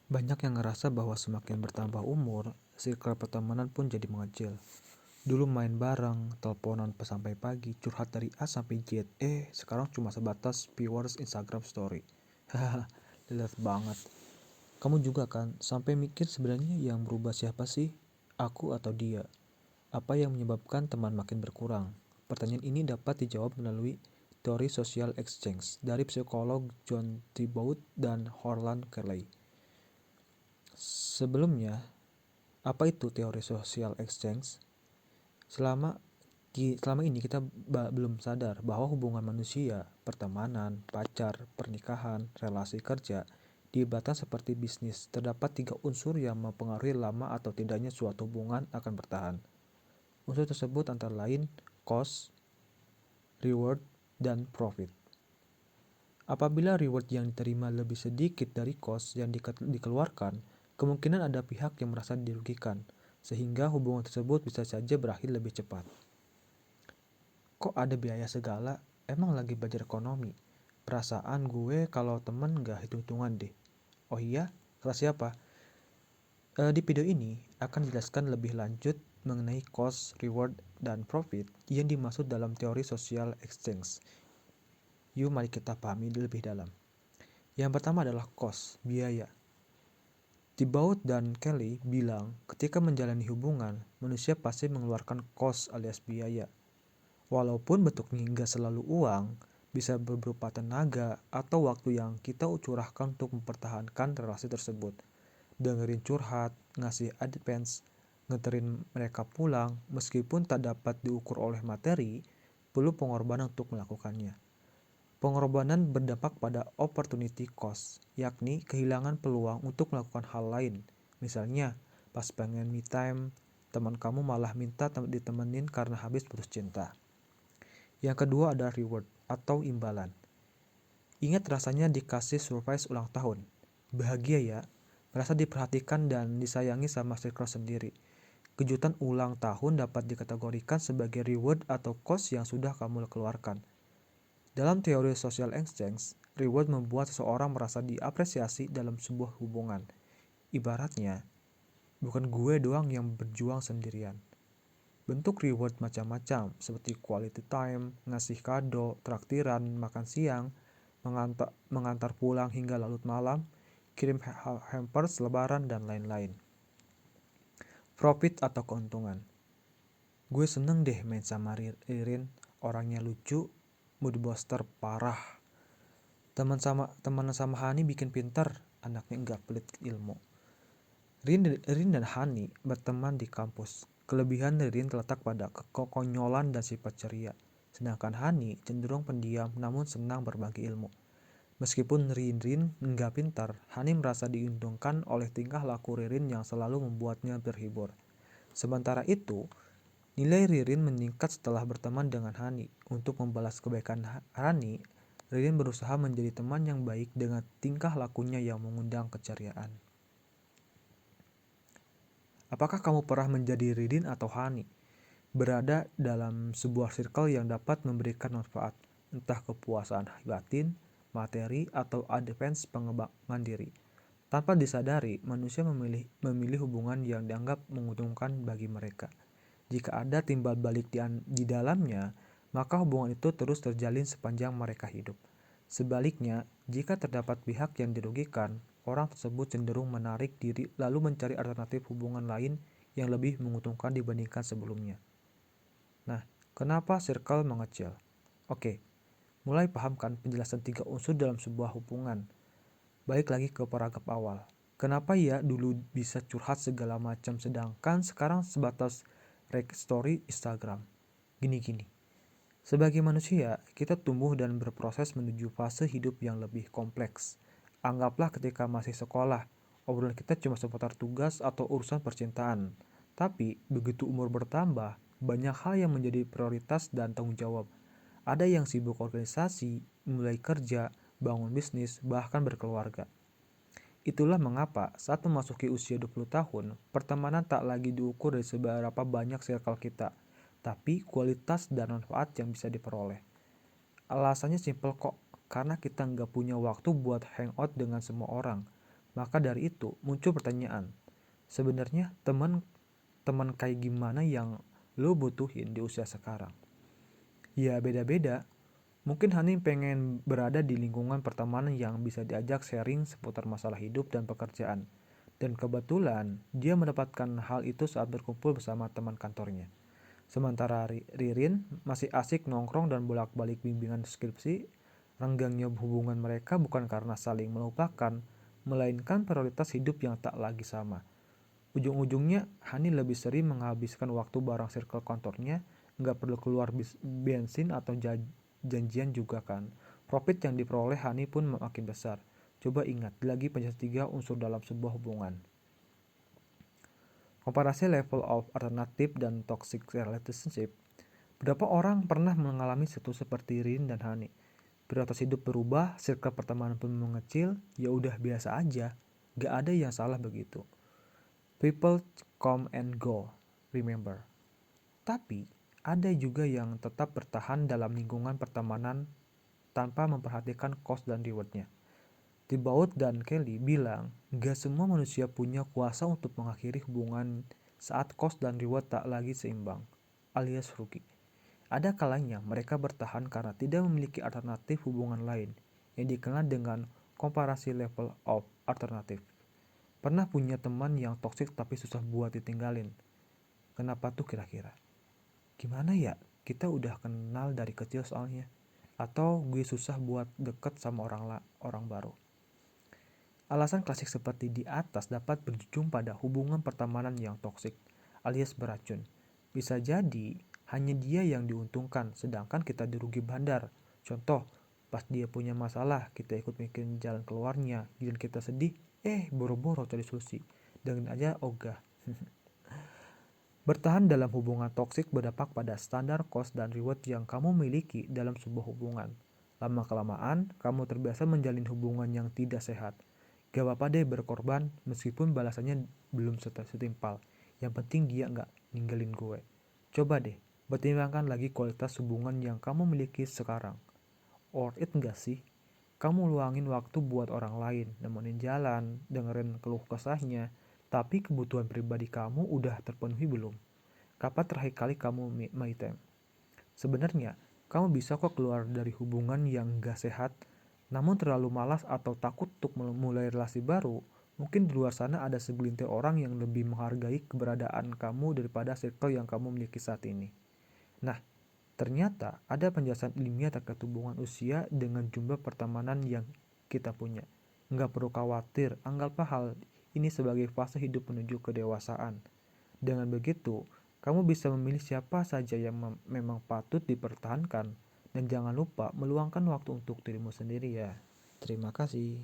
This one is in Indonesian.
Banyak yang ngerasa bahwa semakin bertambah umur, circle pertemanan pun jadi mengecil. Dulu main bareng, teleponan sampai pagi, curhat dari A sampai Z. Sekarang cuma sebatas viewers Instagram story. Hahaha, lihat banget. Kamu juga kan sampai mikir sebenarnya yang berubah siapa sih? Aku atau dia? Apa yang menyebabkan teman makin berkurang? Pertanyaan ini dapat dijawab melalui teori social exchange dari psikolog John Tiebout dan Harlan Kelly. Sebelumnya, apa itu teori social exchange? Selama selama ini kita belum sadar bahwa hubungan manusia, pertemanan, pacar, pernikahan, relasi kerja, diibaratkan seperti bisnis. Terdapat 3 unsur yang mempengaruhi lama atau tidaknya suatu hubungan akan bertahan. Unsur tersebut antara lain cost, reward, dan profit. Apabila reward yang diterima lebih sedikit dari cost yang dikeluarkan, kemungkinan ada pihak yang merasa dirugikan, sehingga hubungan tersebut bisa saja berakhir lebih cepat. Kok ada biaya segala? Emang lagi belajar ekonomi? Perasaan gue kalau temen gak hitung-hitungan deh. Oh iya? Kata siapa? Di video ini akan dijelaskan lebih lanjut mengenai cost, reward, dan profit yang dimaksud dalam teori social exchange. Yuk mari kita pahami lebih dalam. Yang pertama adalah cost, biaya. Thibaut dan Kelly bilang ketika menjalani hubungan, manusia pasti mengeluarkan cost alias biaya. Walaupun bentuknya nggak selalu uang, bisa berupa tenaga atau waktu yang kita curahkan untuk mempertahankan relasi tersebut. Dengerin curhat, ngasih advance, nganterin mereka pulang, meskipun tak dapat diukur oleh materi, perlu pengorbanan untuk melakukannya. Pengorbanan berdampak pada opportunity cost, yakni kehilangan peluang untuk melakukan hal lain. Misalnya, pas pengen me time, teman kamu malah minta ditemenin karena habis putus cinta. Yang kedua ada reward atau imbalan. Ingat rasanya dikasih surprise ulang tahun. Bahagia ya, merasa diperhatikan dan disayangi sama circle sendiri. Kejutan ulang tahun dapat dikategorikan sebagai reward atau cost yang sudah kamu keluarkan. Dalam teori social exchange, reward membuat seseorang merasa diapresiasi dalam sebuah hubungan. Ibaratnya, bukan gue doang yang berjuang sendirian. Bentuk reward macam-macam seperti quality time, ngasih kado, traktiran, makan siang, mengantar pulang hingga larut malam, kirim hampers lebaran, dan lain-lain. Profit atau keuntungan. Gue seneng deh main sama Ririn, orangnya lucu, mood booster parah. Teman sama Hani bikin pinter, anaknya enggak pelit ilmu. Rin dan Hani berteman di kampus. Kelebihan Rin terletak pada kekonyolan dan sifat ceria. Sedangkan Hani cenderung pendiam namun senang berbagi ilmu. Meskipun Rin enggak pintar, Hani merasa diuntungkan oleh tingkah laku Ririn yang selalu membuatnya terhibur. Sementara itu, nilai Ririn meningkat setelah berteman dengan Hani. Untuk membalas kebaikan Hani, Ririn berusaha menjadi teman yang baik dengan tingkah lakunya yang mengundang keceriaan. Apakah kamu pernah menjadi Ririn atau Hani? Berada dalam sebuah circle yang dapat memberikan manfaat, entah kepuasan batin, materi, atau advance pengembangan diri. Tanpa disadari, manusia memilih hubungan yang dianggap menguntungkan bagi mereka. Jika ada timbal balik di dalamnya, maka hubungan itu terus terjalin sepanjang mereka hidup. Sebaliknya, jika terdapat pihak yang dirugikan, orang tersebut cenderung menarik diri lalu mencari alternatif hubungan lain yang lebih menguntungkan dibandingkan sebelumnya. Nah, kenapa circle mengecil? Oke, mulai pahamkan penjelasan 3 unsur dalam sebuah hubungan. Balik lagi ke paragraf awal. Kenapa ya dulu bisa curhat segala macam sedangkan sekarang sebatas story Instagram? Gini-gini. Sebagai manusia, kita tumbuh dan berproses menuju fase hidup yang lebih kompleks. Anggaplah ketika masih sekolah, obrolan kita cuma seputar tugas atau urusan percintaan. Tapi, begitu umur bertambah, banyak hal yang menjadi prioritas dan tanggung jawab. Ada yang sibuk organisasi, mulai kerja, bangun bisnis, bahkan berkeluarga. Itulah mengapa saat memasuki usia 20 tahun, pertemanan tak lagi diukur dari seberapa banyak circle kita, tapi kualitas dan manfaat yang bisa diperoleh. Alasannya simpel kok, karena kita nggak punya waktu buat hangout dengan semua orang. Maka dari itu muncul pertanyaan, sebenarnya teman kayak gimana yang lo butuhin di usia sekarang? Ya beda-beda. Mungkin Hani pengen berada di lingkungan pertemanan yang bisa diajak sharing seputar masalah hidup dan pekerjaan. Dan kebetulan dia mendapatkan hal itu saat berkumpul bersama teman kantornya. Sementara Ririn masih asik nongkrong dan bolak-balik bimbingan skripsi. Renggangnya hubungan mereka bukan karena saling melupakan, melainkan prioritas hidup yang tak lagi sama. Ujung-ujungnya, Hani lebih sering menghabiskan waktu bareng circle kantornya, nggak perlu keluar bensin atau janjian juga kan. Profit yang diperoleh Hani pun makin besar. Coba ingat, lagi penjelasan 3 unsur dalam sebuah hubungan. Komparasi level of alternative dan toxic relationship. Berapa orang pernah mengalami situasi seperti Rin dan Hani? Prioritas hidup berubah, circle pertemanan pun mengecil, ya udah biasa aja. Gak ada yang salah begitu. People come and go, remember. Tapi, ada juga yang tetap bertahan dalam lingkungan pertemanan tanpa memperhatikan cost dan rewardnya. Thibaut dan Kelly bilang, gak semua manusia punya kuasa untuk mengakhiri hubungan saat cost dan reward tak lagi seimbang, alias rugi. Ada kalanya mereka bertahan karena tidak memiliki alternatif hubungan lain, yang dikenal dengan komparasi level of alternative. Pernah punya teman yang toksik tapi susah buat ditinggalin. Kenapa tuh kira-kira? Gimana ya? Kita udah kenal dari kecil soalnya. Atau gue susah buat deket sama orang baru. Alasan klasik seperti di atas dapat berujung pada hubungan pertemanan yang toksik, alias beracun. Bisa jadi hanya dia yang diuntungkan, sedangkan kita dirugi bandar. Contoh, pas dia punya masalah, kita ikut mikirin jalan keluarnya, dan kita sedih, boro-boro cari solusi. Dengan aja ogah. Bertahan dalam hubungan toksik berdampak pada standar cost dan reward yang kamu miliki dalam sebuah hubungan. Lama-kelamaan, kamu terbiasa menjalin hubungan yang tidak sehat. Gak apa-apa deh berkorban meskipun balasannya belum setimpal. Yang penting dia gak ninggalin gue. Coba deh, pertimbangkan lagi kualitas hubungan yang kamu miliki sekarang. Worth it gak sih? Kamu luangin waktu buat orang lain, nemenin jalan, dengerin keluh kesahnya, tapi kebutuhan pribadi kamu udah terpenuhi belum? Kapan terakhir kali kamu me time? Sebenarnya, kamu bisa kok keluar dari hubungan yang gak sehat, namun terlalu malas atau takut untuk memulai relasi baru. Mungkin di luar sana ada segelintir orang yang lebih menghargai keberadaan kamu daripada circle yang kamu miliki saat ini. Nah, ternyata ada penjelasan ilmiah terkait hubungan usia dengan jumlah pertemanan yang kita punya. Nggak perlu khawatir, anggaplah hal ini sebagai fase hidup menuju kedewasaan. Dengan begitu, kamu bisa memilih siapa saja yang memang patut dipertahankan. Dan jangan lupa meluangkan waktu untuk dirimu sendiri ya. Terima kasih.